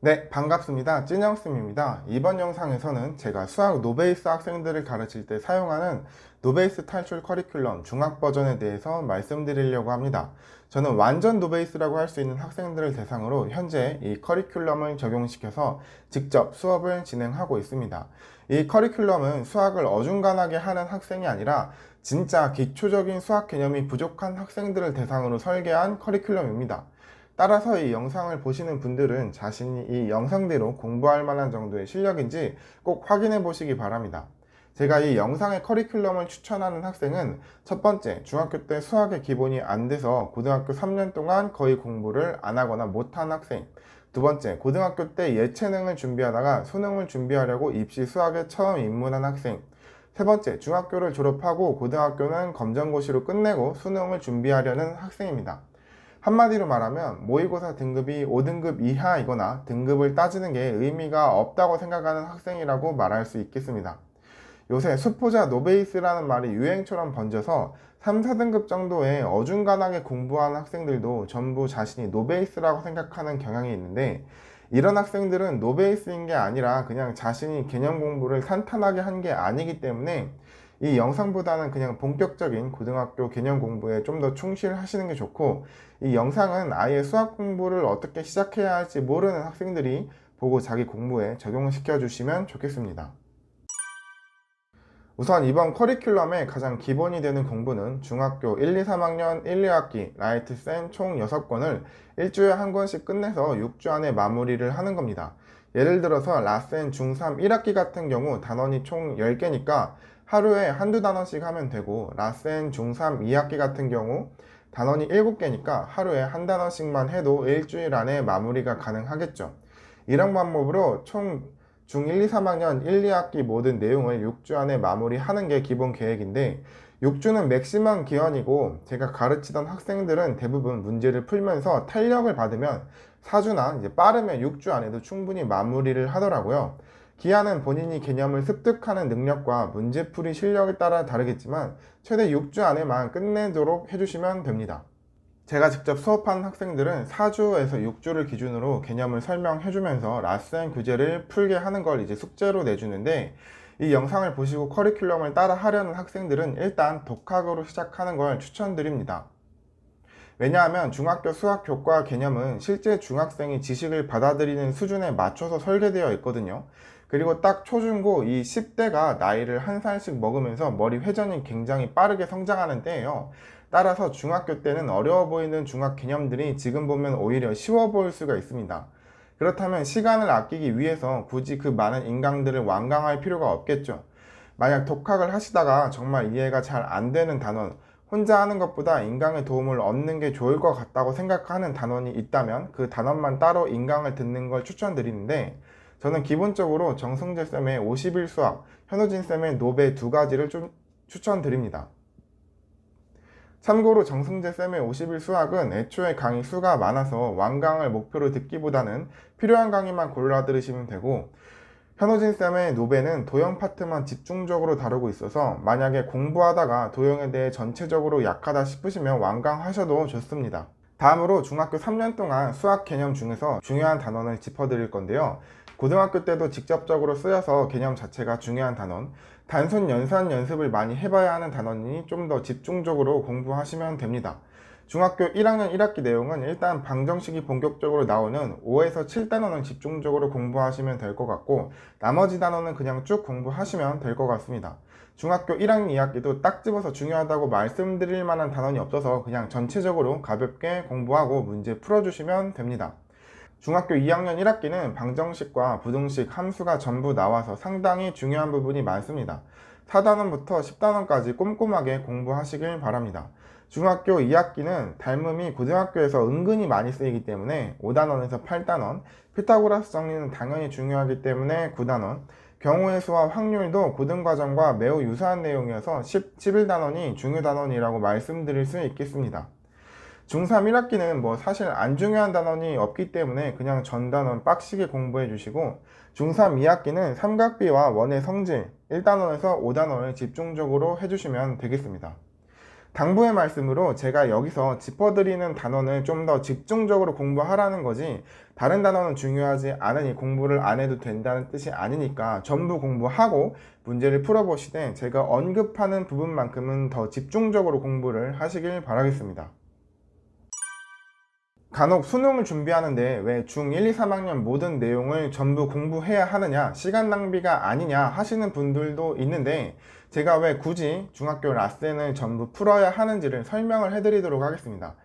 네, 반갑습니다. 찐영쌤입니다. 이번 영상에서는 제가 수학 노베이스 학생들을 가르칠 때 사용하는 노베이스 탈출 커리큘럼 중학 버전에 대해서 말씀드리려고 합니다. 저는 완전 노베이스라고 할 수 있는 학생들을 대상으로 현재 이 커리큘럼을 적용시켜서 직접 수업을 진행하고 있습니다. 이 커리큘럼은 수학을 어중간하게 하는 학생이 아니라 진짜 기초적인 수학 개념이 부족한 학생들을 대상으로 설계한 커리큘럼입니다. 따라서 이 영상을 보시는 분들은 자신이 이 영상대로 공부할 만한 정도의 실력인지 꼭 확인해 보시기 바랍니다. 제가 이 영상의 커리큘럼을 추천하는 학생은 첫 번째, 중학교 때 수학의 기본이 안 돼서 고등학교 3년 동안 거의 공부를 안 하거나 못한 학생. 두 번째, 고등학교 때 예체능을 준비하다가 수능을 준비하려고 입시 수학에 처음 입문한 학생. 세 번째, 중학교를 졸업하고 고등학교는 검정고시로 끝내고 수능을 준비하려는 학생입니다. 한마디로 말하면 모의고사 등급이 5등급 이하이거나 등급을 따지는 게 의미가 없다고 생각하는 학생이라고 말할 수 있겠습니다. 요새 수포자 노베이스라는 말이 유행처럼 번져서 3, 4등급 정도의 어중간하게 공부하는 학생들도 전부 자신이 노베이스라고 생각하는 경향이 있는데, 이런 학생들은 노베이스인 게 아니라 그냥 자신이 개념 공부를 탄탄하게 한 게 아니기 때문에 이 영상보다는 그냥 본격적인 고등학교 개념 공부에 좀 더 충실하시는 게 좋고, 이 영상은 아예 수학 공부를 어떻게 시작해야 할지 모르는 학생들이 보고 자기 공부에 적용시켜 주시면 좋겠습니다. 우선 이번 커리큘럼의 가장 기본이 되는 공부는 중학교 1, 2, 3학년 1, 2학기 라이트센 총 6권을 일주일에 한 권씩 끝내서 6주 안에 마무리를 하는 겁니다. 예를 들어서 라센 중3 1학기 같은 경우 단원이 총 10개니까 하루에 한두 단원씩 하면 되고, 라센 중3 2학기 같은 경우 단원이 7개니까 하루에 한 단원씩만 해도 일주일 안에 마무리가 가능하겠죠. 이런 방법으로 총 중1, 2, 3학년 1, 2학기 모든 내용을 6주 안에 마무리하는 게 기본 계획인데, 6주는 맥시멈 기간이고 제가 가르치던 학생들은 대부분 문제를 풀면서 탄력을 받으면 4주나 이제 빠르면 6주 안에도 충분히 마무리를 하더라고요. 기한은 본인이 개념을 습득하는 능력과 문제풀이 실력에 따라 다르겠지만 최대 6주 안에만 끝내도록 해주시면 됩니다. 제가 직접 수업한 학생들은 4주에서 6주를 기준으로 개념을 설명해주면서 라센 교재를 풀게 하는 걸 이제 숙제로 내주는데, 이 영상을 보시고 커리큘럼을 따라 하려는 학생들은 일단 독학으로 시작하는 걸 추천드립니다. 왜냐하면 중학교 수학 교과 개념은 실제 중학생이 지식을 받아들이는 수준에 맞춰서 설계되어 있거든요. 그리고 딱 초중고 이 10대가 나이를 한 살씩 먹으면서 머리 회전이 굉장히 빠르게 성장하는 때예요. 따라서 중학교 때는 어려워 보이는 중학 개념들이 지금 보면 오히려 쉬워 보일 수가 있습니다. 그렇다면 시간을 아끼기 위해서 굳이 그 많은 인강들을 완강할 필요가 없겠죠. 만약 독학을 하시다가 정말 이해가 잘 안 되는 단원, 혼자 하는 것보다 인강의 도움을 얻는 게 좋을 것 같다고 생각하는 단원이 있다면 그 단원만 따로 인강을 듣는 걸 추천드리는데, 저는 기본적으로 정승재쌤의 50일 수학, 현우진쌤의 노베 두 가지를 좀 추천드립니다. 참고로 정승재쌤의 50일 수학은 애초에 강의 수가 많아서 완강을 목표로 듣기보다는 필요한 강의만 골라 들으시면 되고, 현우진쌤의 노베는 도형 파트만 집중적으로 다루고 있어서 만약에 공부하다가 도형에 대해 전체적으로 약하다 싶으시면 완강하셔도 좋습니다. 다음으로 중학교 3년 동안 수학 개념 중에서 중요한 단원을 짚어드릴 건데요. 고등학교 때도 직접적으로 쓰여서 개념 자체가 중요한 단원, 단순 연산 연습을 많이 해봐야 하는 단원이니 좀 더 집중적으로 공부하시면 됩니다. 중학교 1학년 1학기 내용은 일단 방정식이 본격적으로 나오는 5에서 7단원은 집중적으로 공부하시면 될 것 같고, 나머지 단원은 그냥 쭉 공부하시면 될 것 같습니다. 중학교 1학년 2학기도 딱 집어서 중요하다고 말씀드릴 만한 단원이 없어서 그냥 전체적으로 가볍게 공부하고 문제 풀어주시면 됩니다. 중학교 2학년 1학기는 방정식과 부등식, 함수가 전부 나와서 상당히 중요한 부분이 많습니다. 4단원부터 10단원까지 꼼꼼하게 공부하시길 바랍니다. 중학교 2학기는 닮음이 고등학교에서 은근히 많이 쓰이기 때문에 5단원에서 8단원, 피타고라스 정리는 당연히 중요하기 때문에 9단원, 경우의 수와 확률도 고등과정과 매우 유사한 내용이어서 11단원이 중요단원이라고 말씀드릴 수 있겠습니다. 중3 1학기는 사실 안 중요한 단원이 없기 때문에 그냥 전 단원 빡시게 공부해 주시고, 중3 2학기는 삼각비와 원의 성질 1단원에서 5단원을 집중적으로 해주시면 되겠습니다. 당부의 말씀으로 제가 여기서 짚어드리는 단원을 좀 더 집중적으로 공부하라는 거지, 다른 단원은 중요하지 않으니 공부를 안 해도 된다는 뜻이 아니니까 전부 공부하고 문제를 풀어보시되 제가 언급하는 부분만큼은 더 집중적으로 공부를 하시길 바라겠습니다. 간혹 수능을 준비하는데 왜 중1, 2, 3학년 모든 내용을 전부 공부해야 하느냐, 시간 낭비가 아니냐 하시는 분들도 있는데, 제가 왜 굳이 중학교 라센을 전부 풀어야 하는지를 설명을 해드리도록 하겠습니다.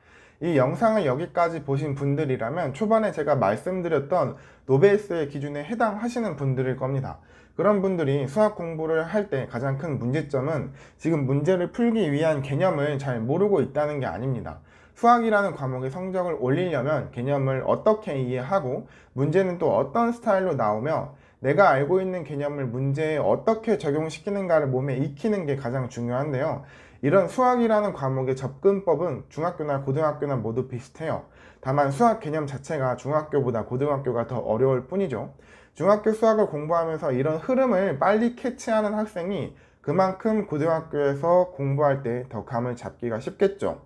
이 영상을 여기까지 보신 분들이라면 초반에 제가 말씀드렸던 노베이스의 기준에 해당하시는 분들일 겁니다. 그런 분들이 수학 공부를 할 때 가장 큰 문제점은 지금 문제를 풀기 위한 개념을 잘 모르고 있다는 게 아닙니다. 수학이라는 과목의 성적을 올리려면 개념을 어떻게 이해하고 문제는 또 어떤 스타일로 나오며 내가 알고 있는 개념을 문제에 어떻게 적용시키는가를 몸에 익히는 게 가장 중요한데요. 이런 수학이라는 과목의 접근법은 중학교나 고등학교나 모두 비슷해요. 다만 수학 개념 자체가 중학교보다 고등학교가 더 어려울 뿐이죠. 중학교 수학을 공부하면서 이런 흐름을 빨리 캐치하는 학생이 그만큼 고등학교에서 공부할 때 더 감을 잡기가 쉽겠죠.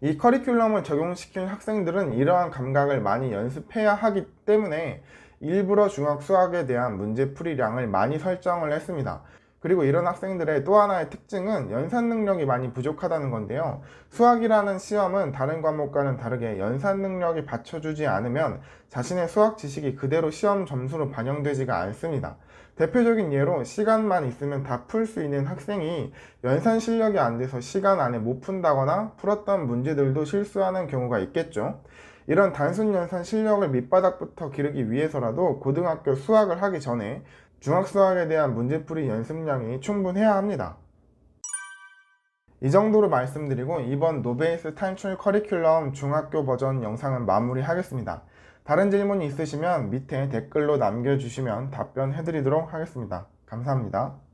이 커리큘럼을 적용시킨 학생들은 이러한 감각을 많이 연습해야 하기 때문에 일부러 중학 수학에 대한 문제풀이량을 많이 설정을 했습니다. 그리고 이런 학생들의 또 하나의 특징은 연산 능력이 많이 부족하다는 건데요. 수학이라는 시험은 다른 과목과는 다르게 연산 능력이 받쳐주지 않으면 자신의 수학 지식이 그대로 시험 점수로 반영되지가 않습니다. 대표적인 예로 시간만 있으면 다 풀 수 있는 학생이 연산 실력이 안 돼서 시간 안에 못 푼다거나 풀었던 문제들도 실수하는 경우가 있겠죠. 이런 단순 연산 실력을 밑바닥부터 기르기 위해서라도 고등학교 수학을 하기 전에 중학 수학에 대한 문제풀이 연습량이 충분해야 합니다. 이 정도로 말씀드리고 이번 노베이스 탈출 커리큘럼 중학교 버전 영상은 마무리하겠습니다. 다른 질문이 있으시면 밑에 댓글로 남겨주시면 답변해드리도록 하겠습니다. 감사합니다.